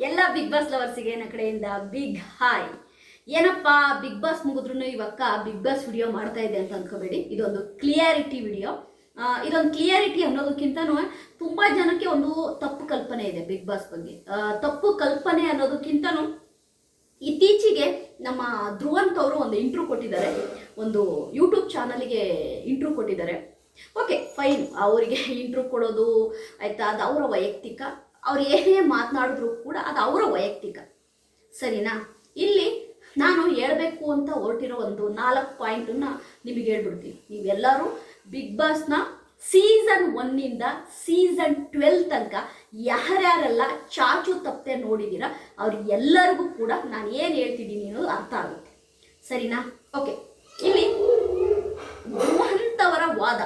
ಎಲ್ಲ big boss ಲವರ್ಸಿಗೆ ನನ್ನ ಕಡೆಯಿಂದ ಬಿಗ್ ಹಾಯ್. ಏನಪ್ಪ ಬಿಗ್ ಬಾಸ್ ಮುಗಿದ್ರು ಇವಕ್ಕ ಬಿಗ್ ಬಾಸ್ ವಿಡಿಯೋ ಮಾಡ್ತಾ ಇದೆ ಅಂತ ಅನ್ಕೋಬೇಡಿ. ಇದೊಂದು ಕ್ಲಿಯಾರಿಟಿ ವಿಡಿಯೋ. ಇದೊಂದು ಕ್ಲಿಯಾರಿಟಿ ಅನ್ನೋದಕ್ಕಿಂತನೂ ತುಂಬ ಜನಕ್ಕೆ ಒಂದು ತಪ್ಪು ಕಲ್ಪನೆ ಇದೆ ಬಿಗ್ ಬಾಸ್ ಬಗ್ಗೆ. ತಪ್ಪು ಕಲ್ಪನೆ ಅನ್ನೋದಕ್ಕಿಂತನೂ ಇತ್ತೀಚೆಗೆ ನಮ್ಮ ಧ್ರುವಂತ್ ಅವರು ಒಂದು ಇಂಟ್ರ್ಯೂ ಕೊಟ್ಟಿದ್ದಾರೆ, ಒಂದು ಯೂಟ್ಯೂಬ್ ಚಾನಲ್ಗೆ ಇಂಟ್ರ್ಯೂ ಕೊಟ್ಟಿದ್ದಾರೆ. ಓಕೆ ಫೈನ್, ಅವರಿಗೆ ಇಂಟ್ರ್ಯೂ ಕೊಡೋದು ಆಯಿತಾ, ಅದು ಅವರ ವೈಯಕ್ತಿಕ. ಅವ್ರು ಏನೇ ಮಾತನಾಡಿದ್ರು ಕೂಡ ಅದು ಅವರ ವೈಯಕ್ತಿಕ, ಸರಿನಾ? ಇಲ್ಲಿ ನಾನು ಹೇಳಬೇಕು ಅಂತ ಹೊರಟಿರೋ ಒಂದು 4 ಪಾಯಿಂಟನ್ನು ನಿಮಗೆ ಹೇಳ್ಬಿಡ್ತೀನಿ. ನೀವೆಲ್ಲರೂ ಬಿಗ್ ಬಾಸ್ನ ಸೀಸನ್ 1 ಸೀಸನ್ 12 ತನಕ ಯಾರ್ಯಾರೆಲ್ಲ ಚಾಚು ತಪ್ಪದೆ ನೋಡಿದ್ದೀರಾ ಅವ್ರಿಗೆಲ್ಲರಿಗೂ ಕೂಡ ನಾನು ಏನು ಹೇಳ್ತಿದ್ದೀನಿ ಅನ್ನೋದು ಅರ್ಥ ಆಗುತ್ತೆ, ಸರಿನಾ? ಓಕೆ, ಇಲ್ಲಿ ಧ್ರುವಂತ್ ಅವರ ವಾದ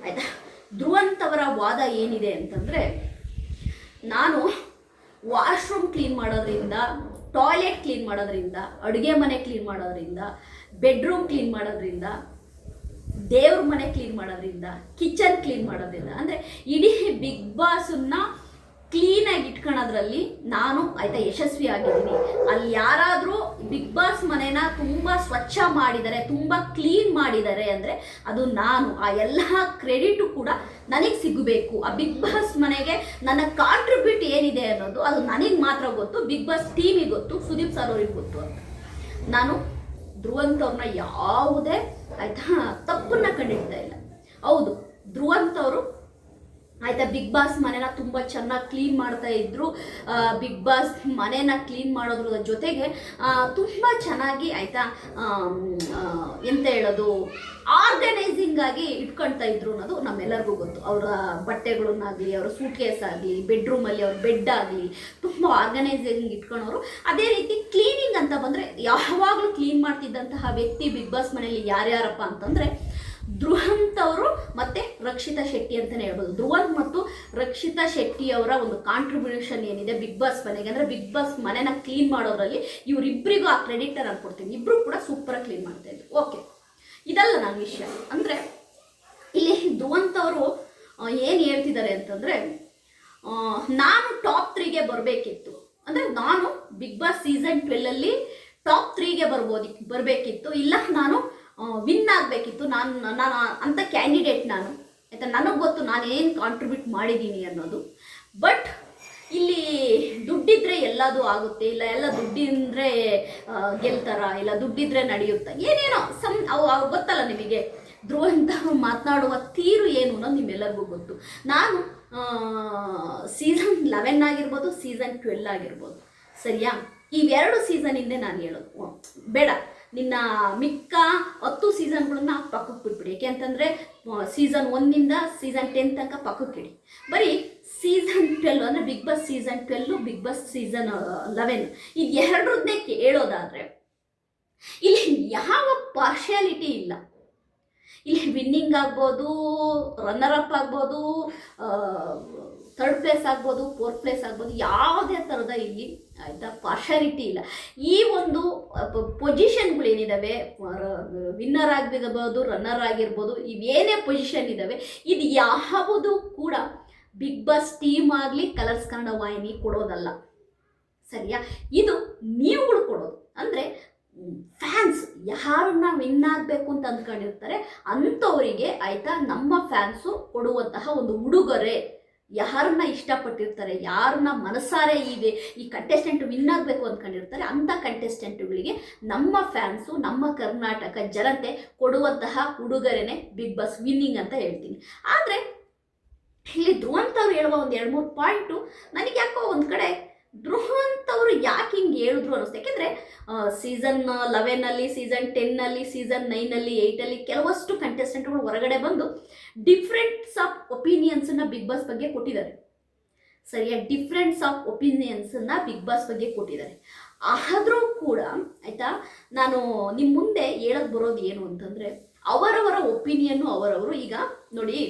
ಆಯಿತಾ. ಧ್ರುವಂತ್ ಅವರ ವಾದ ಏನಿದೆ ಅಂತಂದರೆ, ನಾನು ವಾಶ್ರೂಮ್ ಕ್ಲೀನ್ ಮಾಡೋದ್ರಿಂದ, ಟಾಯ್ಲೆಟ್ ಕ್ಲೀನ್ ಮಾಡೋದ್ರಿಂದ, ಅಡುಗೆ ಮನೆ ಕ್ಲೀನ್ ಮಾಡೋದ್ರಿಂದ, ಬೆಡ್ರೂಮ್ ಕ್ಲೀನ್ ಮಾಡೋದ್ರಿಂದ, ದೇವ್ರ ಮನೆ ಕ್ಲೀನ್ ಮಾಡೋದ್ರಿಂದ, ಕಿಚನ್ ಕ್ಲೀನ್ ಮಾಡೋದ್ರಿಂದ, ಅಂದರೆ ಇಡೀ ಬಿಗ್ ಬಾಸನ್ನ ಕ್ಲೀನಾಗಿ ಇಟ್ಕೊಳ್ಳೋದ್ರಲ್ಲಿ ನಾನು ಆಯಿತಾ ಯಶಸ್ವಿ ಆಗಿದ್ದೀನಿ. ಅಲ್ಲಿ ಯಾರಾದರೂ ಬಿಗ್ ಬಾಸ್ ಮನೆನ ತುಂಬ ಸ್ವಚ್ಛ ಮಾಡಿದ್ದಾರೆ, ತುಂಬ ಕ್ಲೀನ್ ಮಾಡಿದ್ದಾರೆ ಅಂದರೆ ಅದು ನಾನು. ಆ ಎಲ್ಲ ಕ್ರೆಡಿಟು ಕೂಡ ನನಗೆ ಸಿಗಬೇಕು. ಆ ಬಿಗ್ ಬಾಸ್ ಮನೆಗೆ ನನ್ನ ಕಾಂಟ್ರಿಬ್ಯೂಟ್ ಏನಿದೆ ಅನ್ನೋದು ಅದು ನನಗೆ ಮಾತ್ರ ಗೊತ್ತು, ಬಿಗ್ ಬಾಸ್ ಟೀಮಿಗೆ ಗೊತ್ತು, ಸುದೀಪ್ ಸರ್ ಅವ್ರಿಗೆ ಗೊತ್ತು ಅಂತ. ನಾನು ಧ್ರುವಂತ್ ಅವ್ರನ್ನ ಯಾವುದೇ ಆಯಿತಾ ತಪ್ಪನ್ನ ಕಂಡಿಡ್ತಾ ಇಲ್ಲ. ಹೌದು, ಧ್ರುವಂತ್ ಅವರು ಆಯಿತಾ ಬಿಗ್ ಬಾಸ್ ಮನೆನ ತುಂಬ ಚೆನ್ನಾಗಿ ಕ್ಲೀನ್ ಮಾಡ್ತಾ ಇದ್ರು. ಬಿಗ್ ಬಾಸ್ ಮನೆನ ಕ್ಲೀನ್ ಮಾಡೋದ್ರ ಜೊತೆಗೆ ತುಂಬ ಚೆನ್ನಾಗಿ ಆಯಿತಾ ಎಂತ ಹೇಳೋದು, ಆರ್ಗನೈಸಿಂಗ್ ಆಗಿ ಇಟ್ಕೊಳ್ತಾ ಇದ್ರು ಅನ್ನೋದು ನಮ್ಮೆಲ್ಲರಿಗೂ ಗೊತ್ತು. ಅವರ ಬಟ್ಟೆಗಳನ್ನಾಗಲಿ, ಅವರ ಸೂಟ್ ಕೇಸ್ ಆಗಲಿ, ಬೆಡ್ರೂಮಲ್ಲಿ ಅವ್ರ ಬೆಡ್ ಆಗಲಿ ತುಂಬ ಆರ್ಗನೈಸಿಂಗ್ ಇಟ್ಕೊಳೋರು. ಅದೇ ರೀತಿ ಕ್ಲೀನಿಂಗ್ ಅಂತ ಬಂದರೆ ಯಾವಾಗಲೂ ಕ್ಲೀನ್ ಮಾಡ್ತಿದ್ದಂತಹ ವ್ಯಕ್ತಿ ಬಿಗ್ ಬಾಸ್ ಮನೆಯಲ್ಲಿ ಯಾರ್ಯಾರಪ್ಪ ಅಂತಂದರೆ ಧ್ರುವಂತ್ ಅವರು ಮತ್ತು ರಕ್ಷಿತಾ ಶೆಟ್ಟಿ ಅಂತಲೇ ಹೇಳ್ಬೋದು. ಧ್ರುವಂತ್ ಮತ್ತು ರಕ್ಷಿತಾ ಶೆಟ್ಟಿ ಅವರ ಒಂದು ಕಾಂಟ್ರಿಬ್ಯೂಷನ್ ಏನಿದೆ ಬಿಗ್ ಬಾಸ್ ಮನೆಗೆ, ಅಂದರೆ ಬಿಗ್ ಬಾಸ್ ಮನೆನ ಕ್ಲೀನ್ ಮಾಡೋದ್ರಲ್ಲಿ ಇವರಿಬ್ಬರಿಗೂ ಆ ಕ್ರೆಡಿಟರ್ ಅನ್ಕೊಡ್ತೀನಿ. ಇಬ್ಬರು ಕೂಡ ಸೂಪರಾಗಿ ಕ್ಲೀನ್ ಮಾಡ್ತಾಯಿದ್ರು. ಓಕೆ, ಇದಲ್ಲ ನನ್ನ ವಿಷಯ. ಅಂದರೆ ಇಲ್ಲಿ ಧ್ರುವಂತ್ ಅವರು ಏನು ಹೇಳ್ತಿದ್ದಾರೆ ಅಂತಂದರೆ, ನಾನು ಟಾಪ್ 3ಗೆ ಬರಬೇಕಿತ್ತು, ಅಂದರೆ ನಾನು ಬಿಗ್ ಬಾಸ್ ಸೀಸನ್ 12 ಟಾಪ್ 3ಗೆ ಬರಬೇಕಿತ್ತು, ಇಲ್ಲ ನಾನು ವಿನ್ ಆಗಬೇಕಿತ್ತು, ನಾನು ಅಂಥ ಕ್ಯಾಂಡಿಡೇಟ್ ನಾನು ಆಯಿತಾ. ನನಗೆ ಗೊತ್ತು ನಾನು ಏನು ಕಾಂಟ್ರಿಬ್ಯೂಟ್ ಮಾಡಿದ್ದೀನಿ ಅನ್ನೋದು. ಬಟ್ ಇಲ್ಲಿ ದುಡ್ಡಿದ್ರೆ ಎಲ್ಲದೂ ಆಗುತ್ತೆ, ಇಲ್ಲ ಎಲ್ಲ ದುಡ್ಡಿದ್ರೆ ಗೆಲ್ತಾರ, ಇಲ್ಲ ದುಡ್ಡಿದ್ರೆ ನಡೆಯುತ್ತಾ, ಏನೇನೋ ಅವು ಗೊತ್ತಲ್ಲ ನಿಮಗೆ. ಧ್ರುವಂತ್ ಮಾತನಾಡುವ ತೀರು ಏನು ಅನ್ನೋದು ನಿಮ್ಮೆಲ್ಲರಿಗೂ ಗೊತ್ತು. ನಾನು ಸೀಸನ್ 11 ಆಗಿರ್ಬೋದು, ಸೀಸನ್ 12 ಆಗಿರ್ಬೋದು, ಸರಿಯಾ? ಇವೆರಡು ಸೀಸನಿಂದ ನಾನು ಹೇಳೋದು ಬೇಡ, ನಿನ್ನ ಮಿಕ್ಕ 10 ಸೀಸನ್ಗಳನ್ನ ಪಕ್ಕಕ್ಕೆ ಬಿಟ್ಬಿಡಿ. ಯಾಕೆ ಅಂತಂದರೆ ಸೀಸನ್ 1 ಸೀಸನ್ 10 ತನಕ ಪಕ್ಕಕ್ಕೆ ಇಡಿ. ಬರೀ ಸೀಸನ್ 12 ಅಂದರೆ big boss season 12, big boss season 11 ಇದು ಎರಡರದ್ದೇ ಹೇಳೋದಾದರೆ ಇಲ್ಲಿ ಯಾವ ಪಾರ್ಶಿಯಾಲಿಟಿ ಇಲ್ಲ. ಇಲ್ಲಿ ವಿನ್ನಿಂಗ್ ಆಗ್ಬೋದು, ರನ್ನರ್ ಅಪ್ ಆಗ್ಬೋದು, 3rd ಪ್ಲೇಸ್ ಆಗ್ಬೋದು, 4th ಪ್ಲೇಸ್ ಆಗ್ಬೋದು, ಯಾವುದೇ ಥರದ ಇಲ್ಲಿ ಆಯಿತಾ ಪಾರ್ಶಾಲಿಟಿ ಇಲ್ಲ. ಈ ಒಂದು ಪೊಸಿಷನ್ಗಳೇನಿದ್ದಾವೆ, ವಿನ್ನರ್ ಆಗಿರ್ಬೋದು, ರನ್ನರ್ ಆಗಿರ್ಬೋದು, ಇವೇನೇ ಪೊಸಿಷನ್ ಇದ್ದಾವೆ, ಇದು ಯಾವುದು ಕೂಡ ಬಿಗ್ ಬಾಸ್ ಟೀಮ್ ಆಗಲಿ, ಕಲರ್ಸ್ ಕನ್ನಡ ವಾಹಿನಿ ಕೊಡೋದಲ್ಲ, ಸರಿಯಾ? ಇದು ನೀವುಗಳು ಕೊಡೋದು. ಅಂದರೆ ಫ್ಯಾನ್ಸ್ ಯಾರನ್ನ ವಿನ್ ಆಗಬೇಕು ಅಂತ ಅಂದ್ಕೊಂಡಿರ್ತಾರೆ ಅಂಥವರಿಗೆ ಆಯಿತಾ ನಮ್ಮ ಫ್ಯಾನ್ಸು ಕೊಡುವಂತಹ ಒಂದು ಉಡುಗೊರೆ. ಯಾರನ್ನ ಇಷ್ಟಪಟ್ಟಿರ್ತಾರೆ, ಯಾರನ್ನ ಮನಸಾರೆ ಈ ಕಂಟೆಸ್ಟೆಂಟ್ ವಿನ್ ಆಗಬೇಕು ಅಂದ್ಕೊಂಡಿರ್ತಾರೆ ಅಂಥ ಕಂಟೆಸ್ಟೆಂಟ್ಗಳಿಗೆ ನಮ್ಮ ಫ್ಯಾನ್ಸು, ನಮ್ಮ ಕರ್ನಾಟಕ ಜನತೆ ಕೊಡುವಂತಹ ಉಡುಗೊರೆನೇ ಬಿಗ್ ಬಾಸ್ ವಿನ್ನಿಂಗ್ ಅಂತ ಹೇಳ್ತೀನಿ. ಆದರೆ ಇಲ್ಲಿ ಧ್ರುವಂತ್ ಅವರು ಹೇಳುವ ಒಂದು 2-3 ಪಾಯಿಂಟು ನನಗೆ ಯಾಕೋ ಒಂದು ಕಡೆ ಧ್ರುವಂತ್ ಅವರು ಯಾಕೆ ಹಿಂಗೆ ಹೇಳಿದ್ರು ಅನ್ನಿಸ್ತು. ಯಾಕೆಂದರೆ ಸೀಸನ್ 11 ಸೀಸನ್ 10 ಸೀಸನ್ 9 8 ಕೆಲವಷ್ಟು ಕಂಟೆಸ್ಟೆಂಟ್ಗಳು ಹೊರಗಡೆ ಬಂದು ಡಿಫ್ರೆಂಟ್ಸ್ ಆಫ್ ಒಪಿನಿಯನ್ಸನ್ನು ಬಿಗ್ ಬಾಸ್ ಬಗ್ಗೆ ಕೊಟ್ಟಿದ್ದಾರೆ, ಸರಿಯಾ? ಡಿಫ್ರೆಂಟ್ಸ್ ಆಫ್ ಒಪಿನಿಯನ್ಸನ್ನು ಬಿಗ್ ಬಾಸ್ ಬಗ್ಗೆ ಕೊಟ್ಟಿದ್ದಾರೆ. ಆದರೂ ಕೂಡ ಆಯಿತಾ, ನಾನು ನಿಮ್ಮ ಮುಂದೆ ಹೇಳೋದು ಬರೋದು ಏನು ಅಂತಂದರೆ, ಅವರವರ ಒಪಿನಿಯನ್ನು ಅವರವರು. ಈಗ ನೋಡಿ,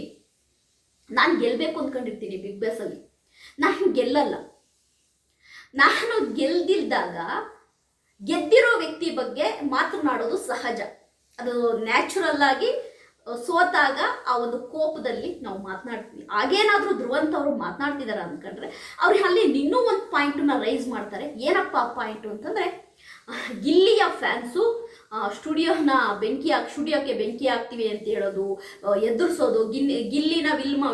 ನಾನು ಗೆಲ್ಲಬೇಕು ಅಂದ್ಕೊಂಡಿರ್ತೀನಿ ಬಿಗ್ ಬಾಸಲ್ಲಿ, ನಾನು ಗೆಲ್ಲಲ್ಲ. ನಾನು ಗೆಲ್ದಿಲ್ದಾಗ ಗೆದ್ದಿರೋ ವ್ಯಕ್ತಿ ಬಗ್ಗೆ ಮಾತನಾಡೋದು ಸಹಜ, ಅದು ನ್ಯಾಚುರಲ್ ಆಗಿ ಸೋತಾಗ ಆ ಒಂದು ಕೋಪದಲ್ಲಿ ನಾವು ಮಾತನಾಡ್ತೀವಿ. ಹಾಗೇನಾದರೂ ಧ್ರುವಂತ್ ಅವರು ಮಾತನಾಡ್ತಿದ್ದಾರೆ ಅಂದ್ಕೊಂಡ್ರೆ ಅವ್ರಿಗೆ ಅಲ್ಲಿ ಇನ್ನೂ ಒಂದು ಪಾಯಿಂಟನ್ನ ರೈಸ್ ಮಾಡ್ತಾರೆ. ಏನಪ್ಪ ಪಾಯಿಂಟು ಅಂತಂದರೆ, ಗಿಲ್ಲಿಯ ಫ್ಯಾನ್ಸು ಸ್ಟುಡಿಯೋಕ್ಕೆ ಬೆಂಕಿ ಹಾಕ್ತೀವಿ ಅಂತ ಹೇಳೋದು, ಎದುರಿಸೋದು, ಗಿಲ್ಲಿನ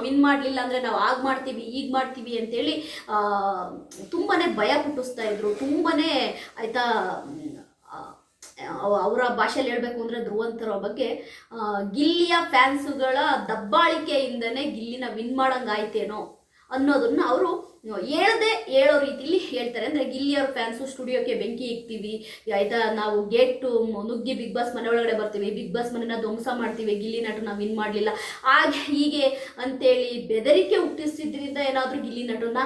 ವಿನ್ ಮಾಡಲಿಲ್ಲ ಅಂದರೆ ನಾವು ಆಗ ಮಾಡ್ತೀವಿ ಈಗ ಮಾಡ್ತೀವಿ ಅಂತೇಳಿ ತುಂಬಾ ಭಯ ಹುಟ್ಟಿಸ್ತಾ ಇದ್ರು. ತುಂಬಾ ಆಯಿತಾ, ಅವರ ಭಾಷೆಯಲ್ಲಿ ಹೇಳಬೇಕು ಅಂದರೆ ಧ್ರುವಂತರ ಬಗ್ಗೆ ಗಿಲ್ಲಿಯ ಫ್ಯಾನ್ಸುಗಳ ದಬ್ಬಾಳಿಕೆಯಿಂದನೇ ಗಿಲ್ಲಿನ ವಿನ್ ಮಾಡಂಗಾಯ್ತೇನೋ ಅನ್ನೋದನ್ನು ಅವರು ಹೇಳೋ ರೀತಿಲಿ ಹೇಳ್ತಾರೆ. ಅಂದರೆ ಗಿಲ್ಲಿಯವ್ರ ಫ್ಯಾನ್ಸು ಸ್ಟುಡಿಯೋಕ್ಕೆ ಬೆಂಕಿ ಇಕ್ತೀವಿ, ಆಯಿತಾ, ನಾವು ಗೇಟು ನುಗ್ಗಿ ಬಿಗ್ ಬಾಸ್ ಮನೆ ಒಳಗಡೆ ಬರ್ತೀವಿ, ಬಿಗ್ ಬಾಸ್ ಮನೆನ ಧ್ವಂಸ ಮಾಡ್ತೀವಿ, ಗಿಲ್ಲಿ ನಟನ ವಿನ್ ಮಾಡಲಿಲ್ಲ ಹಾಗೆ ಹೀಗೆ ಅಂತೇಳಿ ಬೆದರಿಕೆ ಹುಟ್ಟಿಸಿದ್ರಿಂದ ಏನಾದರೂ ಗಿಲ್ಲಿ ನಟನ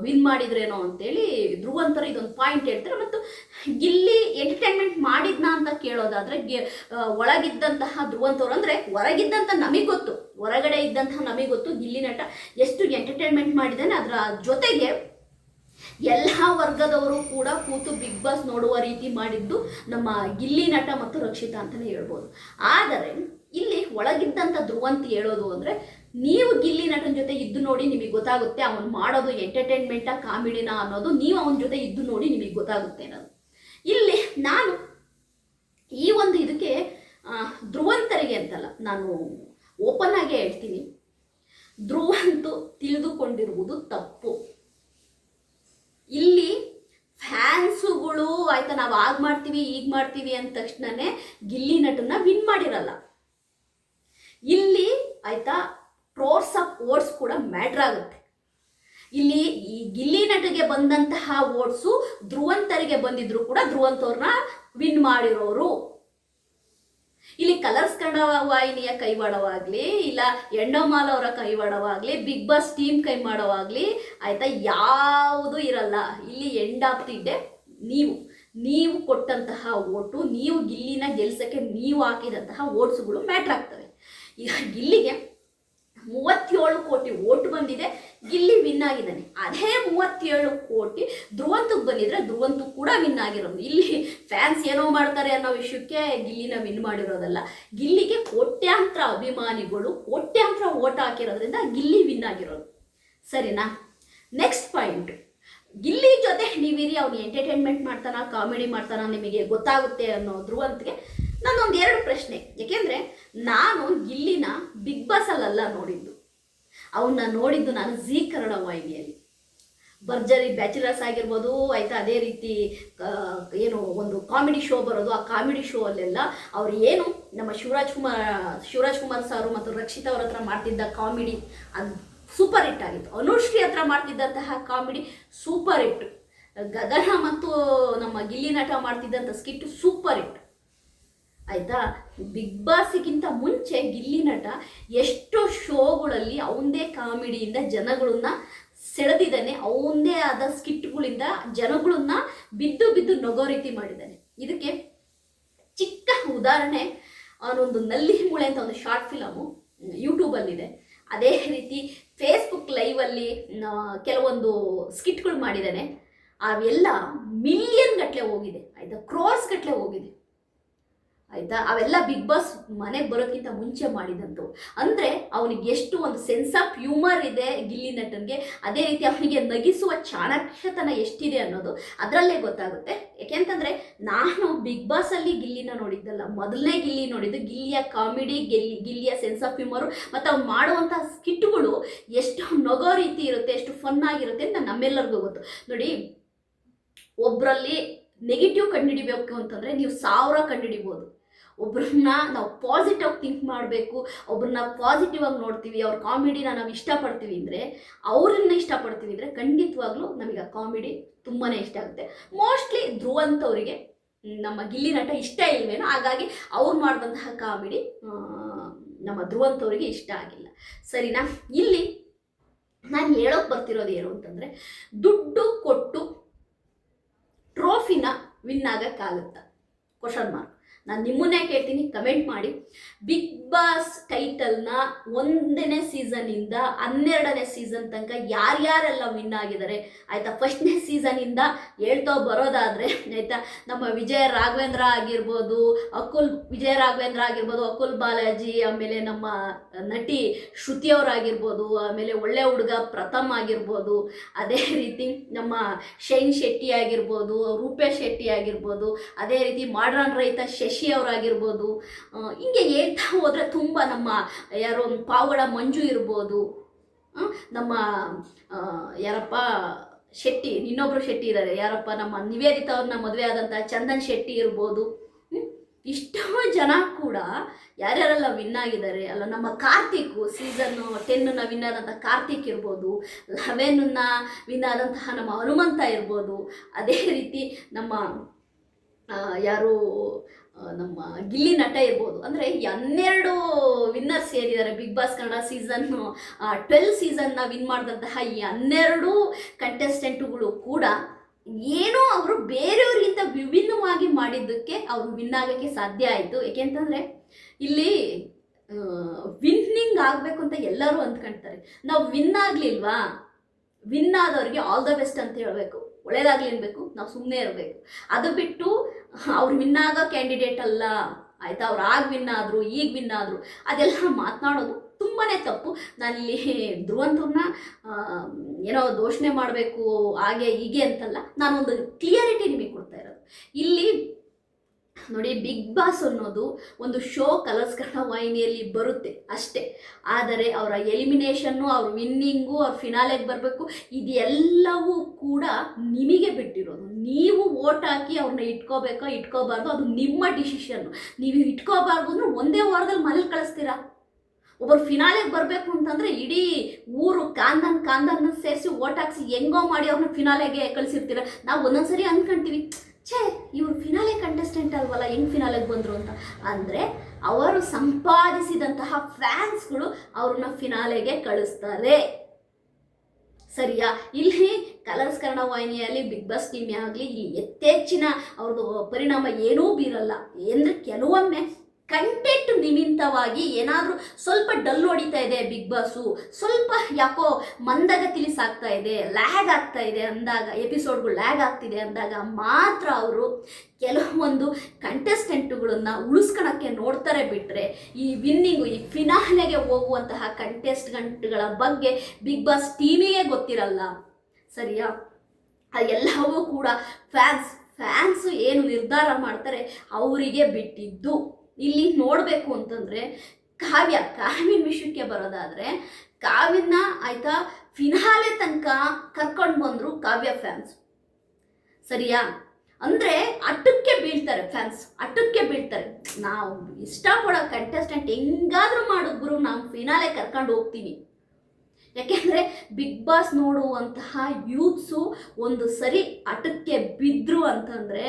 ವಿನ್ ಮಾಡಿದ್ರೇನೋ ಅಂತೇಳಿ ಧ್ರುವಂತರ ಇದೊಂದು ಪಾಯಿಂಟ್ ಹೇಳ್ತಾರೆ. ಮತ್ತು ಗಿಲ್ಲಿ ಎಂಟರ್ಟೈನ್ಮೆಂಟ್ ಮಾಡಿದ್ನಾ ಅಂತ ಕೇಳೋದಾದರೆ ಒಳಗಿದ್ದಂತಹ ಧ್ರುವಂತವ್ರು, ಅಂದರೆ ಹೊರಗಿದ್ದಂಥ ನಮಗೆ ಗೊತ್ತು, ಹೊರಗಡೆ ಇದ್ದಂತಹ ನಮಗೆ ಗೊತ್ತು ಗಿಲ್ಲಿ ನಟ ಎಷ್ಟು ಎಂಟರ್ಟೈನ್ಮೆಂಟ್ ಮಾಡಿದ್ದಾನೆ. ಅದರ ಜೊತೆಗೆ ಎಲ್ಲ ವರ್ಗದವರು ಕೂಡ ಕೂತು ಬಿಗ್ ಬಾಸ್ ನೋಡುವ ರೀತಿ ಮಾಡಿದ್ದು ನಮ್ಮ ಗಿಲ್ಲಿ ನಟ ಮತ್ತು ರಕ್ಷಿತಾ ಅಂತಲೇ ಹೇಳ್ಬೋದು. ಆದರೆ ಇಲ್ಲಿ ಒಳಗಿದ್ದಂಥ ಧ್ರುವಂತ್ ಹೇಳೋದು ಅಂದರೆ, ನೀವು ಗಿಲ್ಲಿ ನಟನ ಜೊತೆ ಇದ್ದು ನೋಡಿ ನಿಮಗೆ ಗೊತ್ತಾಗುತ್ತೆ ಅವನು ಮಾಡೋದು ಎಂಟರ್ಟೈನ್ಮೆಂಟಾ ಕಾಮಿಡಿನಾ ಅನ್ನೋದು. ನೀವು ಅವನ ಜೊತೆ ಇದ್ದು ನೋಡಿ ನಿಮಗೆ ಗೊತ್ತಾಗುತ್ತೆ ಅನ್ನೋದು. ಇಲ್ಲಿ ನಾನು ಈ ಒಂದು ಇದಕ್ಕೆ ಧ್ರುವಂತರಿಗೆ ಅಂತಲ್ಲ, ನಾನು ಓಪನ್ ಆಗೇ ಹೇಳ್ತೀನಿ, ಧ್ರುವಂತು ತಿಳಿದುಕೊಂಡಿರುವುದು ತಪ್ಪು. ಇಲ್ಲಿ ಫ್ಯಾನ್ಸುಗಳು ಆಯ್ತಾ, ನಾವು ಆಗ ಮಾಡ್ತೀವಿ ಈಗ ಮಾಡ್ತೀವಿ ಅಂದ ತಕ್ಷಣನೇ ಗಿಲ್ಲಿ ನಟನ್ನ ವಿನ್ ಮಾಡಿರಲ್ಲ. ಇಲ್ಲಿ ಆಯ್ತಾ ಕ್ರೋರ್ಸ್ ಆಫ್ ವೋಟ್ಸ್ ಕೂಡ ಮ್ಯಾಟ್ರ್ ಆಗುತ್ತೆ. ಇಲ್ಲಿ ಈ ಗಿಲ್ಲಿ ನಟಗೆ ಬಂದಂತಹ ವೋಟ್ಸು ಧ್ರುವಂತರಿಗೆ ಬಂದಿದ್ರು ಕೂಡ ಧ್ರುವಂತವ್ರನ್ನ ವಿನ್ ಮಾಡಿರೋರು. ಇಲ್ಲಿ ಕಲರ್ಸ್ ಕನ್ನಡ ವಾಹಿನಿಯ ಕೈವಾಡವಾಗಲಿ, ಇಲ್ಲ ಎಂಡಮಾಲ್ ಅವರ ಕೈವಾಡವಾಗಲಿ, ಬಿಗ್ ಬಾಸ್ ಟೀಮ್ ಕೈ ಮಾಡೋವಾಗಲಿ ಆಯಿತಾ, ಯಾವುದೂ ಇರಲ್ಲ. ಇಲ್ಲಿ ಎಂಡ್ ಆಫ್ ದಿ ಡೇ ನೀವು ಕೊಟ್ಟಂತಹ ಓಟು, ನೀವು ಗಿಲ್ಲಿನ ಗೆಲ್ಸಕ್ಕೆ ನೀವು ಹಾಕಿದಂತಹ ಓಟ್ಸ್ಗಳು ಮ್ಯಾಟ್ರ್ ಆಗ್ತವೆ. ಈಗ ಗಿಲ್ಲಿಗೆ 37 ಕೋಟಿ ಓಟ್ ಬಂದಿದೆ, ಗಿಲ್ಲಿ ವಿನ್ ಆಗಿದ್ದಾನೆ. ಅದೇ 37 ಕೋಟಿ ಧ್ರುವಂತಕ್ಕೆ ಬಂದಿದ್ರೆ ಧ್ರುವಂತು ಕೂಡ ವಿನ್ ಆಗಿರೋದು. ಇಲ್ಲಿ ಫ್ಯಾನ್ಸ್ ಏನೋ ಮಾಡ್ತಾರೆ ಅನ್ನೋ ವಿಷಯಕ್ಕೆ ಗಿಲ್ಲಿನ ವಿನ್ ಮಾಡಿರೋದಲ್ಲ, ಗಿಲ್ಲಿಗೆ ಕೋಟ್ಯಾಂತರ ಅಭಿಮಾನಿಗಳು ಕೋಟ್ಯಾಂತರ ಓಟ್ ಹಾಕಿರೋದ್ರಿಂದ ಗಿಲ್ಲಿ ವಿನ್ ಆಗಿರೋದು. ಸರಿನಾ? ನೆಕ್ಸ್ಟ್ ಪಾಯಿಂಟ್, ಗಿಲ್ಲಿ ಜೊತೆ ನೀವಿರಿ, ಅವನು ಎಂಟರ್ಟೈನ್ಮೆಂಟ್ ಮಾಡ್ತಾನ, ಕಾಮಿಡಿ ಮಾಡ್ತಾನ, ನಿಮಗೆ ಗೊತ್ತಾಗುತ್ತೆ ಅನ್ನೋ ಧ್ರುವಂತ್ಗೆ ನನ್ನೊಂದು 2 ಪ್ರಶ್ನೆ. ಯಾಕೆಂದರೆ ನಾನು ಗಿಲ್ಲಿನ ಬಿಗ್ ಬಾಸಲ್ಲ ನೋಡಿದ್ದು, ಅವನ್ನ ನೋಡಿದ್ದು ನಾನು ಜೀ ಕನ್ನಡ ವಾಹಿನಿಯಲ್ಲಿ. ಭರ್ಜರಿ ಬ್ಯಾಚುಲರ್ಸ್ ಆಗಿರ್ಬೋದು ಆಯಿತಾ, ಅದೇ ರೀತಿ ಏನು ಒಂದು ಕಾಮಿಡಿ ಶೋ ಬರೋದು, ಆ ಕಾಮಿಡಿ ಶೋ ಅಲ್ಲೆಲ್ಲ ಅವ್ರು ಏನು ನಮ್ಮ ಶಿವರಾಜ್ ಕುಮಾರ್ ಸಾರು ಮತ್ತು ರಕ್ಷಿತಾ ಅವ್ರ ಹತ್ರ ಮಾಡ್ತಿದ್ದ ಕಾಮಿಡಿ ಅದು ಸೂಪರ್ ಹಿಟ್ ಆಗಿತ್ತು. ಅನುಶ್ರೀ ಹತ್ರ ಮಾಡ್ತಿದ್ದಂತಹ ಕಾಮಿಡಿ ಸೂಪರ್ ಹಿಟ್. ಗಗನ ಮತ್ತು ನಮ್ಮ ಗಿಲ್ಲಿ ನಟ ಮಾಡ್ತಿದ್ದಂಥ ಸ್ಕಿಟ್ ಸೂಪರ್ ಹಿಟ್ ಆಯಿತಾ. ಬಿಗ್ ಬಾಸ್ಗಿಂತ ಮುಂಚೆ ಗಿಲ್ಲಿ ನಟ ಎಷ್ಟೋ ಶೋಗಳಲ್ಲಿ ಅವಂದೇ ಕಾಮಿಡಿಯಿಂದ ಜನಗಳನ್ನ ಸೆಳೆದಿದ್ದಾನೆ, ಅವಂದೇ ಆದ ಸ್ಕಿಟ್ಗಳಿಂದ ಜನಗಳನ್ನ ಬಿದ್ದು ನಗೋ ರೀತಿ ಮಾಡಿದ್ದಾನೆ. ಇದಕ್ಕೆ ಚಿಕ್ಕ ಉದಾಹರಣೆ, ಅವನೊಂದು ನಲ್ಲಿ ಮೂಳೆ ಅಂತ ಒಂದು ಶಾರ್ಟ್ ಫಿಲಮು ಯೂಟ್ಯೂಬಲ್ಲಿದೆ. ಅದೇ ರೀತಿ ಫೇಸ್ಬುಕ್ ಲೈವಲ್ಲಿ ಕೆಲವೊಂದು ಸ್ಕಿಟ್ಗಳು ಮಾಡಿದ್ದಾನೆ. ಅವೆಲ್ಲ ಮಿಲಿಯನ್ ಗಟ್ಟಲೆ ಹೋಗಿದೆ ಆಯಿತಾ, ಕ್ರೋರ್ಸ್ ಗಟ್ಟಲೆ ಹೋಗಿದೆ ಆಯಿತಾ. ಅವೆಲ್ಲ ಬಿಗ್ ಬಾಸ್ ಮನೆಗೆ ಬರೋಕ್ಕಿಂತ ಮುಂಚೆ ಮಾಡಿದಂಥವು. ಅಂದರೆ ಅವನಿಗೆ ಎಷ್ಟು ಒಂದು ಸೆನ್ಸ್ ಆಫ್ ಹ್ಯೂಮರ್ ಇದೆ ಗಿಲ್ಲಿ ನಟನಿಗೆ, ಅದೇ ರೀತಿ ಅವನಿಗೆ ನಗಿಸುವ ಚಾಣಕ್ಯತನ ಎಷ್ಟಿದೆ ಅನ್ನೋದು ಅದರಲ್ಲೇ ಗೊತ್ತಾಗುತ್ತೆ. ಯಾಕೆಂತಂದರೆ ನಾನು ಬಿಗ್ ಬಾಸಲ್ಲಿ ಗಿಲ್ಲಿನ ನೋಡಿದ್ದಲ್ಲ, ಮೊದಲನೇ ಗಿಲ್ಲಿ ನೋಡಿದ್ದು. ಗಿಲ್ಲಿಯ ಕಾಮಿಡಿ, ಗಿಲ್ಲಿಯ ಸೆನ್ಸ್ ಆಫ್ ಹ್ಯೂಮರು ಮತ್ತು ಅವ್ನು ಮಾಡುವಂಥ ಸ್ಕಿಟ್ಗಳು ಎಷ್ಟು ನಗೋ ರೀತಿ ಇರುತ್ತೆ, ಎಷ್ಟು ಫನ್ ಆಗಿರುತ್ತೆ ಅಂತ ನಮ್ಮೆಲ್ಲರಿಗೂ ಗೊತ್ತು. ನೋಡಿ, ಒಬ್ಬರಲ್ಲಿ ನೆಗೆಟಿವ್ ಕಂಡುಹಿಡಿಬೇಕು ಅಂತಂದರೆ ನೀವು 1000 ಕಂಡುಹಿಡಿಬೋದು. ಒಬ್ಬರನ್ನ ನಾವು ಪಾಸಿಟಿವ್ ಥಿಂಕ್ ಮಾಡಬೇಕು, ಒಬ್ಬರನ್ನ ಪಾಸಿಟಿವ್ ಆಗಿ ನೋಡ್ತೀವಿ, ಅವ್ರ ಕಾಮಿಡಿನ ನಾವು ಇಷ್ಟಪಡ್ತೀವಿ ಅಂದರೆ, ಅವ್ರನ್ನ ಇಷ್ಟಪಡ್ತೀವಿ ಅಂದರೆ ಖಂಡಿತವಾಗ್ಲೂ ನಮಗೆ ಆ ಕಾಮಿಡಿ ತುಂಬಾ ಇಷ್ಟ ಆಗುತ್ತೆ. ಮೋಸ್ಟ್ಲಿ ಧ್ರುವಂತ್ ಅವರಿಗೆ ನಮ್ಮ ಗಿಲ್ಲಿ ನಟ ಇಷ್ಟ ಇಲ್ವೇನೋ, ಹಾಗಾಗಿ ಅವ್ರು ಮಾಡಿದಂತಹ ಕಾಮಿಡಿ ನಮ್ಮ ಧ್ರುವಂತ್ ಅವರಿಗೆ ಇಷ್ಟ ಆಗಿಲ್ಲ. ಸರಿನಾ? ಇಲ್ಲಿ ನಾನು ಹೇಳೋಕೆ ಬರ್ತಿರೋದು ಏನು ಅಂತಂದರೆ, ದುಡ್ಡು ಕೊಟ್ಟು ಟ್ರೋಫಿನ ವಿನ್ ಆಗೋಕ್ಕಾಗುತ್ತಾ? Question mark. ನಾನು ನಿಮ್ಮನ್ನೇ ಕೇಳ್ತೀನಿ, ಕಮೆಂಟ್ ಮಾಡಿ. ಬಿಗ್ ಬಾಸ್ ಟೈಟಲ್ನ 1ನೇ ಸೀಸನ್ನಿಂದ 12ನೇ ಸೀಸನ್ ತನಕ ಯಾರ್ಯಾರೆಲ್ಲ ವಿನ್ ಆಗಿದ್ದಾರೆ ಆಯಿತಾ. 1ನೇ ಸೀಸನ್ನಿಂದ ಹೇಳ್ತಾ ಬರೋದಾದರೆ ಆಯಿತಾ, ನಮ್ಮ ವಿಜಯ ರಾಘವೇಂದ್ರ ಆಗಿರ್ಬೋದು, ವಿಜಯ ರಾಘವೇಂದ್ರ ಆಗಿರ್ಬೋದು, ಅಕುಲ್ ಬಾಲಾಜಿ, ಆಮೇಲೆ ನಮ್ಮ ನಟಿ ಶ್ರುತಿಯವರಾಗಿರ್ಬೋದು, ಆಮೇಲೆ ಒಳ್ಳೆ ಹುಡುಗ ಪ್ರಥಮ್ ಆಗಿರ್ಬೋದು, ಅದೇ ರೀತಿ ನಮ್ಮ ಶೈನ್ ಶೆಟ್ಟಿ ಆಗಿರ್ಬೋದು, ರೂಪೇಶ್ ಶೆಟ್ಟಿ ಆಗಿರ್ಬೋದು, ಅದೇ ರೀತಿ ಮಾಡ್ರನ್ ರೈತ ಶಶಿ ಅವರಾಗಿರ್ಬೋದು. ಹಿಂಗೆ ಹೇಳ್ತಾ ಹೋದರೆ ತುಂಬ, ನಮ್ಮ ಯಾರೋ ಪಾವಗಡ ಮಂಜು ಇರ್ಬೋದು, ನಮ್ಮ ಯಾರಪ್ಪ ಶೆಟ್ಟಿ, ಇನ್ನೊಬ್ರು ಶೆಟ್ಟಿ ಇದ್ದಾರೆ, ಯಾರಪ್ಪ ನಮ್ಮ ನಿವೇದಿತಾ ಅವ್ರನ್ನ ಮದುವೆ ಆದಂಥ ಚಂದನ್ ಶೆಟ್ಟಿ ಇರ್ಬೋದು. ಇಷ್ಟೋ ಜನ ಕೂಡ ಯಾರ್ಯಾರೆಲ್ಲ ವಿನ್ ಆಗಿದ್ದಾರೆ ಅಲ್ಲ. ನಮ್ಮ ಕಾರ್ತಿಕ್ ಸೀಸನ್ 10ನ ವಿನ್ ಆದಂಥ ಕಾರ್ತಿಕ್ ಇರ್ಬೋದು, 11ನ ವಿನ್ ಆದಂತಹ ನಮ್ಮ ಹನುಮಂತ ಇರ್ಬೋದು, ಅದೇ ರೀತಿ ನಮ್ಮ ಯಾರು ನಮ್ಮ ಗಿಲ್ಲಿ ನಟ ಇರ್ಬೋದು. ಅಂದರೆ 12 ವಿನ್ನರ್ಸ್ ಸೇರಿದ್ದಾರೆ ಬಿಗ್ ಬಾಸ್ ಕನ್ನಡ ಸೀಸನ್ 12 ಸೀಸನ್ನ ವಿನ್ ಮಾಡಿದಂತಹ ಈ 12 ಕಂಟೆಸ್ಟೆಂಟುಗಳು ಕೂಡ ಏನೋ ಅವರು ಬೇರೆಯವ್ರಿಗಿಂತ ವಿಭಿನ್ನವಾಗಿ ಮಾಡಿದ್ದಕ್ಕೆ ಅವರು ವಿನ್ ಆಗೋಕ್ಕೆ ಸಾಧ್ಯ ಆಯಿತು. ಏಕೆಂತಂದರೆ ಇಲ್ಲಿ ವಿನ್ನಿಂಗ್ ಆಗಬೇಕು ಅಂತ ಎಲ್ಲರೂ ಅಂದ್ಕೊಳ್ತಾರೆ. ನಾವು ವಿನ್ ಆಗಲಿಲ್ವಾ, ವಿನ್ ಆದವ್ರಿಗೆ ಆಲ್ ದ ಬೆಸ್ಟ್ ಅಂತ ಹೇಳಬೇಕು, ಒಳ್ಳೇದಾಗಲಿ ಅನ್ಬೇಕು, ನಾವು ಸುಮ್ಮನೆ ಇರಬೇಕು. ಅದು ಬಿಟ್ಟು ಅವ್ರು ವಿನ್ ಆಗೋ ಕ್ಯಾಂಡಿಡೇಟ್ ಅಲ್ಲ ಆಯಿತಾ, ಅವ್ರು ಆಗ ವಿನ್ ಆದರು, ಈಗ ವಿನ್ ಆದರು, ಅದೆಲ್ಲ ಮಾತನಾಡೋದು ತುಂಬಾ ತಪ್ಪು. ನಾನಿಲ್ಲಿ ಧ್ರುವಂತವ್ರನ್ನ ಏನೋ ದೋಷಣೆ ಮಾಡಬೇಕು ಹಾಗೆ ಹೀಗೆ ಅಂತಲ್ಲ, ನಾನೊಂದು ಕ್ಲಿಯರಿಟಿ ನಿಮಗೆ ಕೊಡ್ತಾ ಇರೋದು. ಇಲ್ಲಿ ನೋಡಿ, ಬಿಗ್ ಬಾಸ್ ಅನ್ನೋದು ಒಂದು ಶೋ ಕಲರ್ಸ್ ಕನ್ನಡ ವಾಹಿನಿಯಲ್ಲಿ ಬರುತ್ತೆ ಅಷ್ಟೇ. ಆದರೆ ಅವರ ಎಲಿಮಿನೇಷನ್ನು, ಅವ್ರ ವಿನ್ನಿಂಗು, ಅವ್ರ ಫಿನಾಲೆಗೆ ಬರಬೇಕು, ಇದೆಲ್ಲವೂ ಕೂಡ ನಿಮಗೆ ಬಿಟ್ಟಿರೋದು. ನೀವು ವೋಟ್ ಹಾಕಿ ಅವ್ರನ್ನ ಇಟ್ಕೋಬೇಕೋ ಇಟ್ಕೋಬಾರ್ದು, ಅದು ನಿಮ್ಮ ಡಿಸಿಷನ್ನು. ನೀವು ಇಟ್ಕೋಬಾರ್ದು ಅಂದ್ರೆ ಒಂದೇ ವಾರದಲ್ಲಿ ಮನೇಲಿ ಕಳಿಸ್ತೀರಾ. ಒಬ್ಬರು ಫಿನಾಲೆಗೆ ಬರಬೇಕು ಅಂತಂದರೆ ಇಡೀ ಊರು ಕಾಂದನ್ನ ಸೇರಿಸಿ ಓಟ್ ಹಾಕ್ಸಿ ಹೆಂಗೋ ಮಾಡಿ ಅವ್ರನ್ನ ಫಿನಾಲೆಗೆ ಕಳಿಸಿರ್ತೀರ. ನಾವು ಒಂದೊಂದ್ಸರಿ ಅಂದ್ಕೊಂತೀವಿ, ಛೇ ಇವರು ಫಿನಾಲೆ ಕಂಟೆಸ್ಟೆಂಟ್ ಅಲ್ವಲ್ಲ, ಹೆಂಗೆ ಫಿನಾಲೆಗೆ ಬಂದರು ಅಂತ. ಅಂದರೆ ಅವರು ಸಂಪಾದಿಸಿದಂತಹ ಫ್ಯಾನ್ಸ್ಗಳು ಅವ್ರನ್ನ ಫಿನಾಲೆಗೆ ಕಳಿಸ್ತಾರೆ, ಸರಿಯಾ. ಇಲ್ಲಿ ಕಲರ್ಸ್ ಕನ್ನಡ ವಾಹಿನಿಯಲ್ಲಿ ಬಿಗ್ ಬಾಸ್ ಟೀಮೇ ಆಗಲಿ, ಇಲ್ಲಿ ಯಥೇಚ್ಛಿನ ಅವ್ರದ್ದು ಪರಿಣಾಮ ಏನೂ ಬೀರಲ್ಲ. ಅಂದರೆ ಕೆಲವೊಮ್ಮೆ ಕಂಟೆಂಟ್ ನಿಮಿತ್ತವಾಗಿ ಏನಾದರೂ ಸ್ವಲ್ಪ ಡಲ್ ಹೊಡಿತಾ ಇದೆ ಬಿಗ್ ಬಾಸು, ಸ್ವಲ್ಪ ಯಾಕೋ ಮಂದಗತಿಲಿ ಸಾಗ್ತಾ ಇದೆ, ಲ್ಯಾಗ್ ಆಗ್ತಾ ಇದೆ ಅಂದಾಗ, ಎಪಿಸೋಡ್ಗಳು ಲ್ಯಾಗ್ ಆಗ್ತಿದೆ ಅಂದಾಗ ಮಾತ್ರ ಅವರು ಕೆಲವೊಂದು ಕಂಟೆಸ್ಟೆಂಟುಗಳನ್ನು ಉಳಿಸ್ಕೊಳಕ್ಕೆ ನೋಡ್ತಾರೆ. ಬಿಟ್ಟರೆ ಈ ವಿನ್ನಿಂಗು, ಈ ಫಿನಾಲೆಗೆ ಹೋಗುವಂತಹ ಕಂಟೆಸ್ಟೆಂಟ್ಗಳ ಬಗ್ಗೆ ಬಿಗ್ ಬಾಸ್ ಟೀಮಿಗೆ ಗೊತ್ತಿರಲ್ಲ, ಸರಿಯಾ. ಎಲ್ಲವೂ ಕೂಡ ಫ್ಯಾನ್ಸು ಏನು ನಿರ್ಧಾರ ಮಾಡ್ತಾರೆ ಅವರಿಗೆ ಬಿಟ್ಟಿದ್ದು. ಇಲ್ಲಿ ನೋಡಬೇಕು ಅಂತಂದರೆ ಕಾವ್ಯನ ವಿಷಯಕ್ಕೆ ಬರೋದಾದರೆ, ಕಾವ್ಯನ ಆಯಿತಾ ಫಿನಾಲೆ ತನಕ ಕರ್ಕೊಂಡು ಬಂದರು ಕಾವ್ಯ ಫ್ಯಾನ್ಸ್, ಸರಿಯಾ. ಅಂದರೆ ಅಟ್ಟಕ್ಕೆ ಬೀಳ್ತಾರೆ ಫ್ಯಾನ್ಸ್, ಅಟ್ಟಕ್ಕೆ ಬೀಳ್ತಾರೆ. ನಾವು ಇಷ್ಟಪಡೋ ಕಂಟೆಸ್ಟೆಂಟ್ ಹೆಂಗಾದರೂ ಮಾಡಿದ್ರು ನಾವು ಫಿನಾಲೆ ಕರ್ಕೊಂಡು ಹೋಗ್ತೀವಿ. ಯಾಕೆಂದರೆ ಬಿಗ್ ಬಾಸ್ ನೋಡುವಂತಹ ಯೂತ್ಸು ಒಂದು ಸರಿ ಅಟಕ್ಕೆ ಬಿದ್ದರು ಅಂತಂದರೆ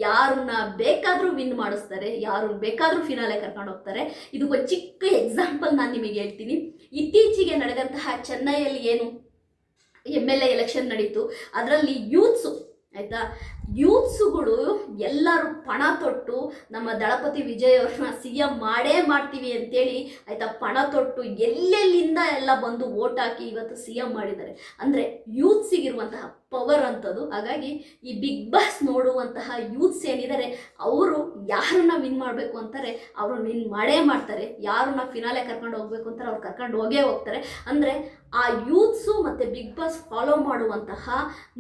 ಯಾರನ್ನ ಬೇಕಾದರೂ ವಿನ್ ಮಾಡಿಸ್ತಾರೆ, ಯಾರನ್ನ ಬೇಕಾದರೂ ಫಿನಾಲೆ ಕರ್ಕೊಂಡು ಹೋಗ್ತಾರೆ. ಇದು ಒಂದು ಚಿಕ್ಕ ಎಕ್ಸಾಂಪಲ್ ನಾನು ನಿಮಗೆ ಹೇಳ್ತೀನಿ. ಇತ್ತೀಚೆಗೆ ನಡೆದಂತಹ ಚೆನ್ನೈಯಲ್ಲಿ ಏನು MLA ಎಲೆಕ್ಷನ್ ನಡೀತು, ಅದರಲ್ಲಿ ಯೂತ್ಸು ಆಯಿತಾ, ಯೂತ್ಸುಗಳು ಎಲ್ಲರೂ ಪಣ ತೊಟ್ಟು ನಮ್ಮ ದಳಪತಿ ವಿಜಯ್ ಅವ್ರನ್ನ CM ಮಾಡೇ ಮಾಡ್ತೀವಿ ಅಂತೇಳಿ ಆಯಿತಾ ಪಣ ತೊಟ್ಟು ಎಲ್ಲೆಲ್ಲಿಂದ ಎಲ್ಲ ಬಂದು ವೋಟ್ ಹಾಕಿ ಇವತ್ತು CM ಮಾಡಿದ್ದಾರೆ. ಅಂದರೆ ಯೂತ್ಸಿಗಿರುವಂತಹ ಪವರ್ ಅಂಥದ್ದು. ಹಾಗಾಗಿ ಈ ಬಿಗ್ ಬಾಸ್ ನೋಡುವಂತಹ ಯೂತ್ಸ್ ಏನಿದ್ದಾರೆ ಅವರು ಯಾರನ್ನ ವಿನ್ ಮಾಡಬೇಕು ಅಂತಾರೆ ಅವ್ರನ್ನ ವಿನ್ ಮಾಡೇ ಮಾಡ್ತಾರೆ, ಯಾರನ್ನ ಫಿನಾಲೆ ಕರ್ಕೊಂಡು ಹೋಗ್ಬೇಕು ಅಂತಾರೆ ಅವ್ರು ಕರ್ಕೊಂಡು ಹೋಗ್ತಾರೆ. ಅಂದರೆ ಆ ಯೂತ್ಸು ಮತ್ತು ಬಿಗ್ ಬಾಸ್ ಫಾಲೋ ಮಾಡುವಂತಹ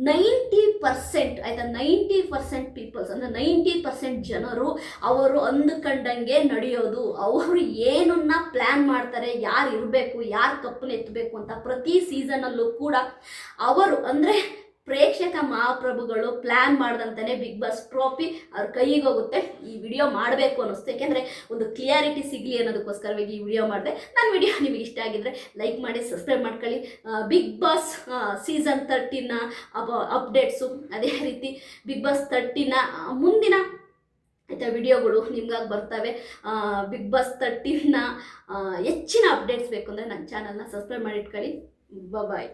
90% ಆಯಿತಾ, 90% ಪೀಪಲ್ಸ್ ಅಂದರೆ 90% ಜನರು ಅವರು ಅಂದುಕೊಂಡಂಗೆ ನಡೆಯೋದು. ಅವರು ಏನನ್ನ ಪ್ಲ್ಯಾನ್ ಮಾಡ್ತಾರೆ, ಯಾರು ಇರಬೇಕು, ಯಾರು ಕಪ್ಪನ್ನು ಎತ್ತಬೇಕು ಅಂತ ಪ್ರತಿ ಸೀಸನಲ್ಲೂ ಕೂಡ ಅವರು ಅಂದರೆ ಪ್ರೇಕ್ಷಕ ಮಹಾಪ್ರಭುಗಳು ಪ್ಲ್ಯಾನ್ ಮಾಡ್ದಂತಾನೆ ಬಿಗ್ ಬಾಸ್ ಟ್ರೋಫಿ ಅವ್ರ ಕೈಗೆ ಹೋಗುತ್ತೆ. ಈ ವಿಡಿಯೋ ಮಾಡಬೇಕು ಅನ್ನಿಸ್ತು, ಯಾಕೆಂದರೆ ಒಂದು ಕ್ಲಿಯಾರಿಟಿ ಸಿಗಲಿ ಅನ್ನೋದಕ್ಕೋಸ್ಕರವಾಗಿ ಈ ವಿಡಿಯೋ ಮಾಡಿದೆ. ನನ್ನ ವಿಡಿಯೋ ನಿಮಗೆ ಇಷ್ಟ ಆಗಿದ್ದರೆ ಲೈಕ್ ಮಾಡಿ, ಸಬ್ಸ್ಕ್ರೈಬ್ ಮಾಡ್ಕೊಳ್ಳಿ. ಬಿಗ್ ಬಾಸ್ ಸೀಸನ್ 13ನ ಅಪ್ಡೇಟ್ಸು, ಅದೇ ರೀತಿ ಬಿಗ್ ಬಾಸ್ 13ನ ಮುಂದಿನ ಆಯಿತಾ ವಿಡಿಯೋಗಳು ನಿಮ್ಗಾಗಿ ಬರ್ತವೆ. ಬಿಗ್ ಬಾಸ್ 13ನ ಹೆಚ್ಚಿನ ಅಪ್ಡೇಟ್ಸ್ ಬೇಕು ಅಂದರೆ ನನ್ನ ಚಾನಲ್ನ ಸಬ್ಸ್ಕ್ರೈಬ್ ಮಾಡಿ ಇಟ್ಕೊಳ್ಳಿ. ಬಾಯ್.